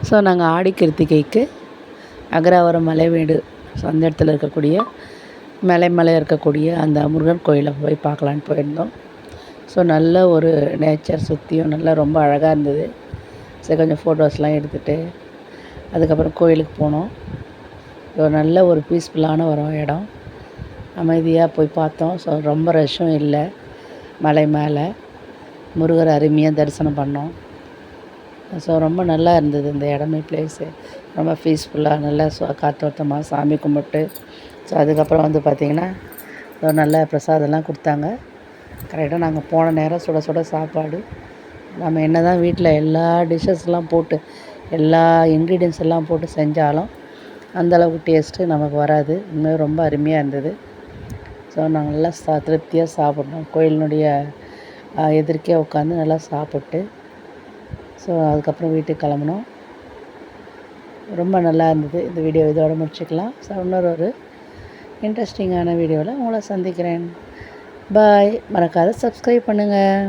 So நாங்கள் ஆடி கிருத்திகைக்கு அக்ரஹாரம் Malaimedu, so அந்த இடத்துல இருக்கக்கூடிய மலை இருக்கக்கூடிய அந்த முருகன் கோயிலை போய் பார்க்கலான்னு போயிருந்தோம். ஸோ நல்ல ஒரு நேச்சர் சுற்றியும் நல்லா ரொம்ப அழகாக இருந்தது. சரி கொஞ்சம் ஃபோட்டோஸ்லாம் எடுத்துகிட்டு அதுக்கப்புறம் கோயிலுக்கு போனோம். நல்ல ஒரு பீஸ்ஃபுல்லான ஒரு இடம், அமைதியாக போய் பார்த்தோம். ஸோ ரொம்ப ரஷ்ஷும் இல்லை. மலை மேலே முருகர் அருமையாக தரிசனம் பண்ணோம். ஸோ ரொம்ப நல்லா இருந்தது இந்த இடமே, பிளேஸு ரொம்ப பீஸ்ஃபுல்லாக நல்லா காத்தோட்டமாக சாமி கும்பிட்டு. ஸோ அதுக்கப்புறம் வந்து பார்த்திங்கன்னா நல்ல பிரசாதம்லாம் கொடுத்தாங்க. கரெக்டாக நாங்கள் போன நேரம் சுட சுட சாப்பாடு. நம்ம என்ன தான் வீட்டில் எல்லா டிஷ்ஷஸ்லாம் போட்டு எல்லா இன்க்ரீடியன்ஸ் எல்லாம் போட்டு செஞ்சாலும் அந்தளவுக்கு டேஸ்ட்டு நமக்கு வராது. உண்மையாக ரொம்ப அருமையாக இருந்தது. ஸோ நாங்கள் நல்லா திருப்தியாக சாப்பிட்ணும். கோயிலினுடைய எதிர்க்கே உட்காந்து நல்லா சாப்பிட்டு ஸோ அதுக்கப்புறம் வீட்டுக்கு கிளம்புனோம். ரொம்ப நல்லா இருந்தது. இந்த வீடியோ இதோட முடிச்சுக்கலாம். ஸோ இன்னொரு ஒரு இன்ட்ரெஸ்டிங்கான வீடியோவில் உங்களை சந்திக்கிறேன். பாய். மறக்காத சப்ஸ்கிரைப் பண்ணுங்கள்.